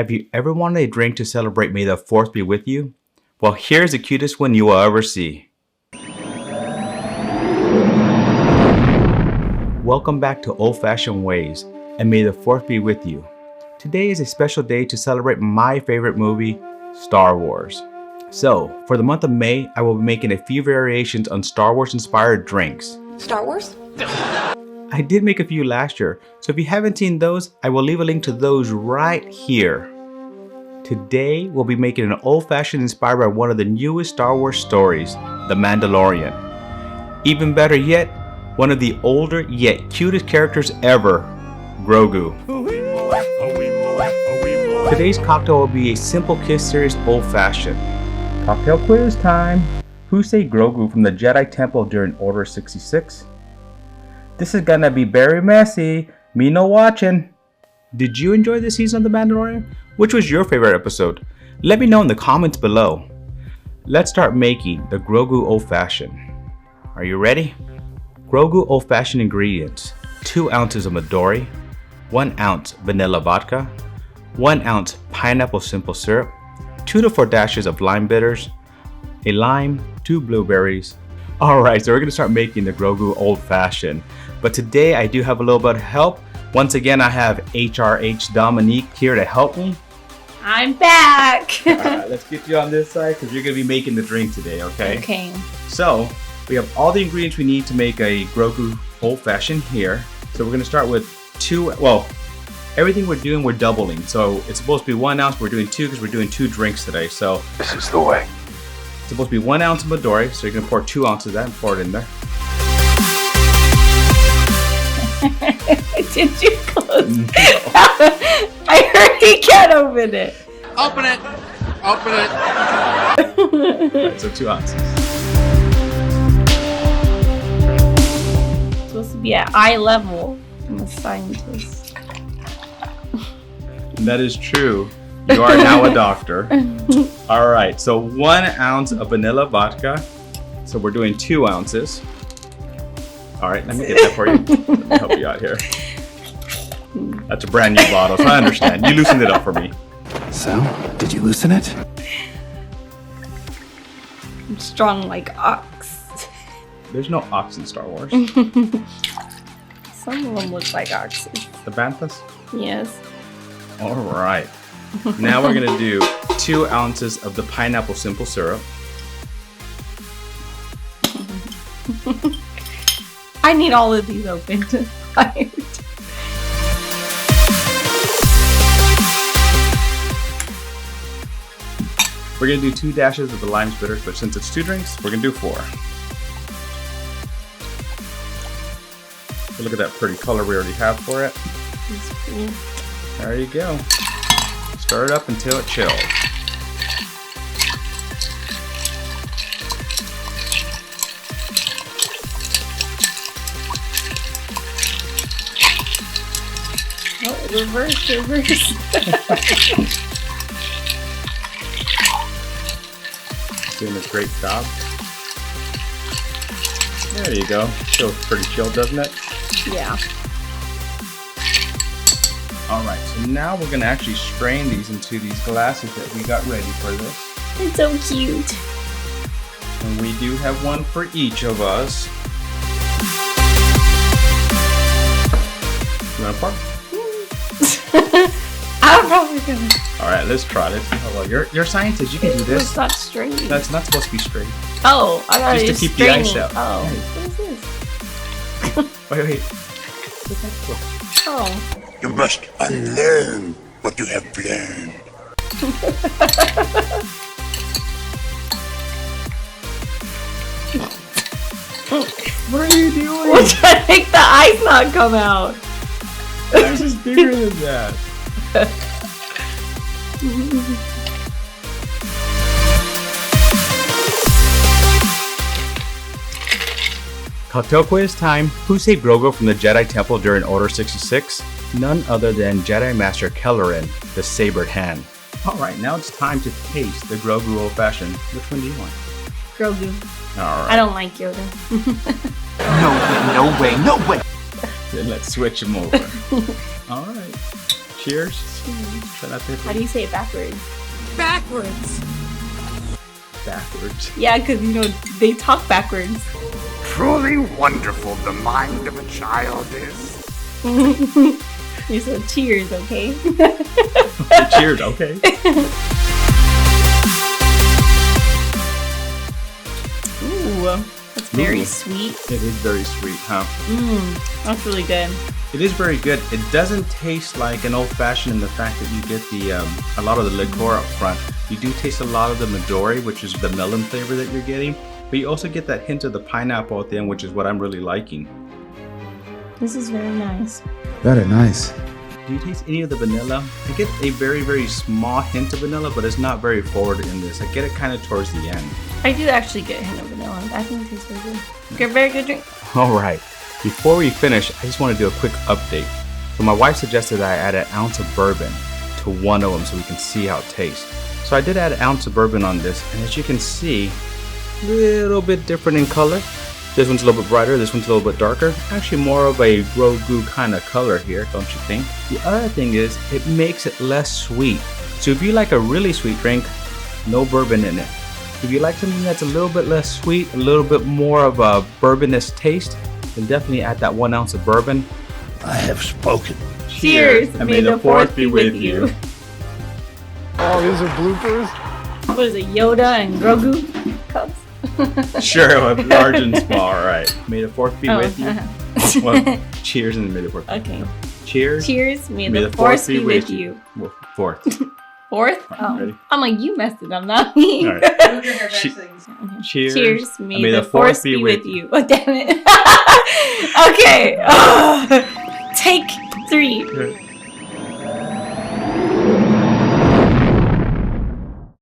Have you ever wanted a drink to celebrate May the 4th be with you? Well, here's the cutest one you will ever see. Welcome back to Old-Fashioned Ways, and may the 4th be with you. Today is a special day to celebrate my favorite movie, Star Wars. So, for the month of May, I will be making a few variations on Star Wars inspired drinks. Star Wars? I did make a few last year, so if you haven't seen those, I will leave a link to those right here. Today, we'll be making an old-fashioned inspired by one of the newest Star Wars stories, The Mandalorian. Even better yet, one of the older yet cutest characters ever, Grogu. Today's cocktail will be a Simple Kiss series old-fashioned. Cocktail quiz time! Who saved Grogu from the Jedi Temple during Order 66? This is gonna be very messy. Me no watching. Did you enjoy this season of The Mandalorian? Which was your favorite episode? Let me know in the comments below. Let's start making the Grogu Old-Fashioned. Are you ready? Grogu Old-Fashioned ingredients: 2 ounces of Midori, 1 ounce vanilla vodka, 1 ounce pineapple simple syrup, 2 to 4 dashes of lime bitters, a lime, 2 blueberries. Alright, so we're gonna start making the Grogu Old-Fashioned. But today I do have a little bit of help. Once again, I have HRH Dominique here to help me. I'm back! Alright, let's get you on this side because you're gonna be making the drink today, okay? Okay. So, we have all the ingredients we need to make a Grogu Old-Fashioned here. So we're gonna start with everything we're doing, we're doubling. So it's supposed to be 1 ounce, we're doing 2 because we're doing 2 drinks today. So this is the way. It's supposed to be 1 ounce of Midori, so you're gonna pour 2 ounces of that and pour it in there. Did you close? No. I heard he can't open it. Open it! Open it! Alright, so 2 ounces. It's supposed to be at eye level. I'm a scientist. That is true. You are now a doctor. Alright, so 1 ounce of vanilla vodka. So we're doing 2 ounces. Alright, let me get that for you. Let me help you out here. That's a brand new bottle, so I understand. You loosened it up for me. So, did you loosen it? I'm strong like ox. There's no ox in Star Wars. Some of them look like oxes. The Banthas? Yes. Alright. Now we're going to do 2 ounces of the pineapple simple syrup. I need all of these open to fight. We're going to do 2 dashes of the lime's bitters, but since it's 2 drinks, we're going to do 4. So look at that pretty color we already have for it. It's cool. There you go. Stir it up until it chills. Oh, reverse. Doing a great job. There you go. Feels pretty chilled, doesn't it? Yeah. Alright, so now we're going to actually strain these into these glasses that we got ready for this. It's so cute. And we do have one for each of us. You want to pour? I'm probably gonna. Alright, let's try. Let's see how well. You're a scientist, you can do this. It's not straight. That's not supposed to be straight. Oh, I got it. Just to keep the ice out. Oh, Hey. what is this? Wait. Oh. You must unlearn what you have learned. What are you doing? We're trying to make the ice not come out. This is bigger than that. Cocktail quiz time. Who saved Grogu from the Jedi Temple during Order 66? None other than Jedi Master Kelleran, the Sabered Hand. Alright, now it's time to taste the Grogu Old-Fashioned. Which one do you want? Grogu. Alright. I don't like Yoda. No way. Then let's switch them over. Alright. Cheers. Cheers. Try not to hit How do you say it backwards? Backwards. backwards. Yeah, because, you know, they talk backwards. Truly wonderful the mind of a child is. You're so cheers, okay? Cheers, okay. Ooh, that's very sweet. It is very sweet, huh? That's really good. It is very good. It doesn't taste like an old-fashioned in the fact that you get the a lot of the liqueur up front. You do taste a lot of the Midori, which is the melon flavor that you're getting, but you also get that hint of the pineapple at the end, which is what I'm really liking. This is very nice. Very nice. Do you taste any of the vanilla? I get a very, very small hint of vanilla, but it's not very forward in this. I get it kind of towards the end. I do actually get a hint of vanilla. I think it tastes very good. Good, very good drink. All right. Before we finish, I just want to do a quick update. So my wife suggested that I add an ounce of bourbon to one of them so we can see how it tastes. So I did add an ounce of bourbon on this, and as you can see, a little bit different in color. This one's a little bit brighter, this one's a little bit darker. Actually more of a Grogu kind of color here, don't you think? The other thing is, it makes it less sweet. So if you like a really sweet drink, no bourbon in it. If you like something that's a little bit less sweet, a little bit more of a bourbonous taste, then definitely add that 1 ounce of bourbon. I have spoken. Cheers. And may the fourth be with you. Oh, these are bloopers? What is it, Yoda and Grogu cups? Sure, large and small, all right. May the fourth be with you. Uh-huh. Well, cheers and may the fourth be with Okay. you. Cheers. Cheers. May the fourth be with you. Well, fourth. Fourth? Oh. Ready? I'm like, you messed it up, not me. All right. Cheers. Cheers. May, May the fourth be with you. Oh, damn it. Okay. Take 3.